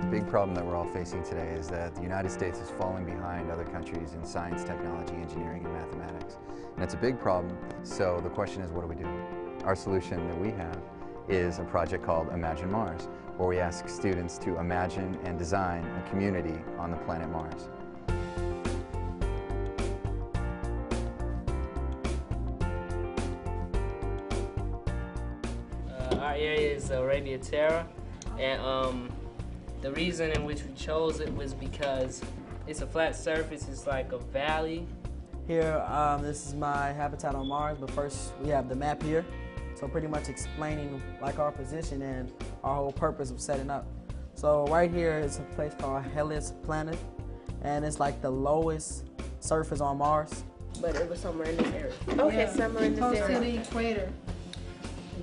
big problem that we're all facing today is that the United States is falling behind other countries in science, technology, engineering, and mathematics. And it's a big problem, so the question is, what do we do? Our solution that we have is a project called Imagine Mars, where we ask students to imagine and design a community on the planet Mars. Our area is Arabia Terra, and the reason in which we chose it was because it's a flat surface. It's like a valley. Here, this is my habitat on Mars, but first we have the map here. So pretty much explaining like our position and our whole purpose of setting up. So right here is a place called Hellas Planet, and it's like the lowest surface on Mars. But it was somewhere in this area. Okay, Yeah. somewhere in this Close area. to the equator.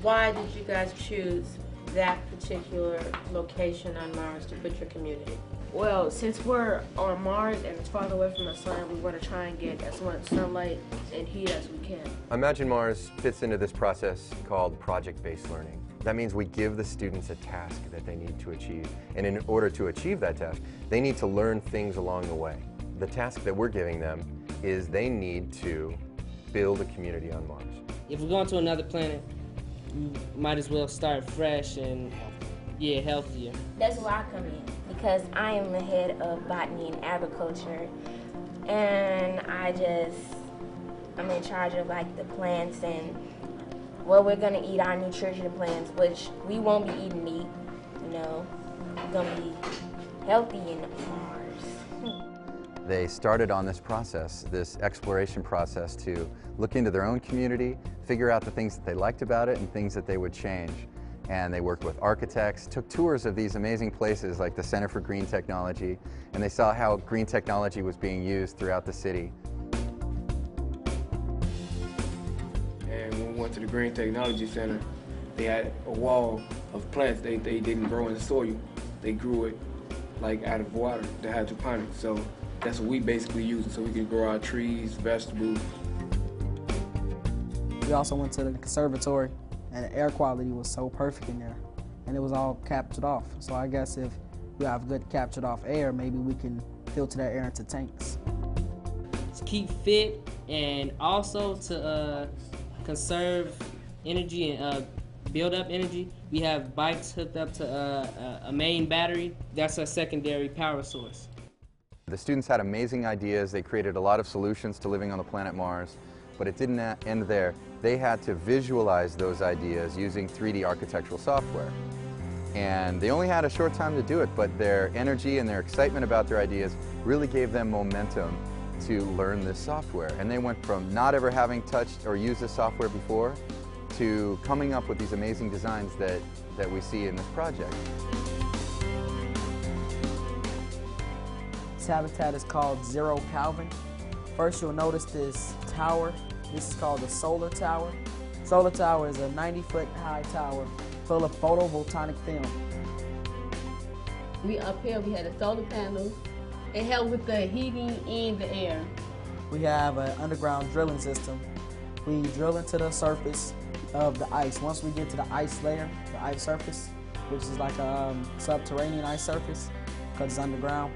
Why did you guys choose that particular location on Mars to put your community? Well, since we're on Mars and it's farther away from the sun, we want to try and get as much sunlight and heat as we can. Imagine Mars fits into this process called project-based learning. That means we give the students a task that they need to achieve, and in order to achieve that task, they need to learn things along the way. The task that we're giving them is they need to build a community on Mars. If we're going to another planet, we might as well start fresh and, yeah, healthier. That's where I come in, because I am the head of botany and agriculture, and I'm in charge of like the plants and what we're gonna eat, our nutrition plans, which we won't be eating meat, you know, we're gonna be healthy in Mars. They started on this process, this exploration process, to look into their own community, figure out the things that they liked about it and things that they would change. And they worked with architects, took tours of these amazing places like the Center for Green Technology, and they saw how green technology was being used throughout the city. And when we went to the Green Technology Center, they had a wall of plants. They didn't grow in the soil. They grew it like out of water, the hydroponics. So that's what we basically use it so we can grow our trees, vegetables. We also went to the conservatory, and the air quality was so perfect in there, and it was all captured off. So I guess if we have good captured off air, maybe we can filter that air into tanks. To keep fit and also to conserve energy and build up energy, we have bikes hooked up to a main battery. That's our secondary power source. The students had amazing ideas. They created a lot of solutions to living on the planet Mars, but it didn't end there. They had to visualize those ideas using 3D architectural software. And they only had a short time to do it, but their energy and their excitement about their ideas really gave them momentum to learn this software. And they went from not ever having touched or used this software before to coming up with these amazing designs that we see in this project. This habitat is called Zero Kelvin. First, you'll notice this tower. This is called the solar tower. Solar tower is a 90-foot high tower full of photovoltaic film. We up here, we had a solar panel. It helped with the heating in the air. We have an underground drilling system. We drill into the surface of the ice. Once we get to the ice layer, the ice surface, which is like a subterranean ice surface because it's underground,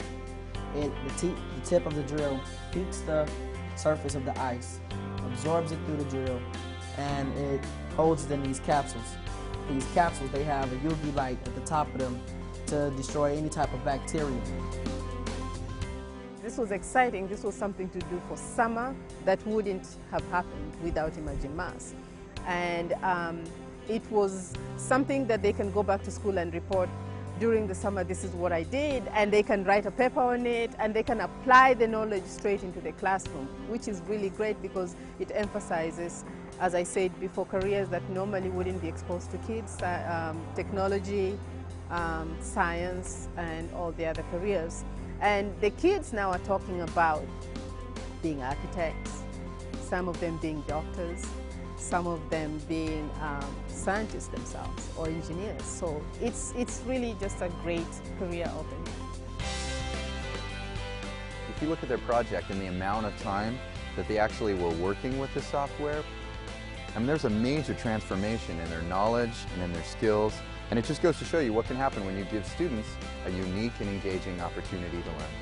the tip of the drill peaks the surface of the ice, absorbs it through the drill, and it holds it in these capsules. These capsules, they have a UV light at the top of them to destroy any type of bacteria. This was exciting. This was something to do for summer that wouldn't have happened without Imagine Mars. And it was something that they can go back to school and report during the summer, this is what I did, and they can write a paper on it, and they can apply the knowledge straight into the classroom, which is really great because it emphasizes, as I said before, careers that normally wouldn't be exposed to kids, technology, science, and all the other careers. And the kids now are talking about being architects, some of them being doctors, some of them being scientists themselves or engineers. So it's really just a great career opening. If you look at their project and the amount of time that they actually were working with the software, I mean, there's a major transformation in their knowledge and in their skills And it just goes to show you what can happen when you give students a unique and engaging opportunity to learn.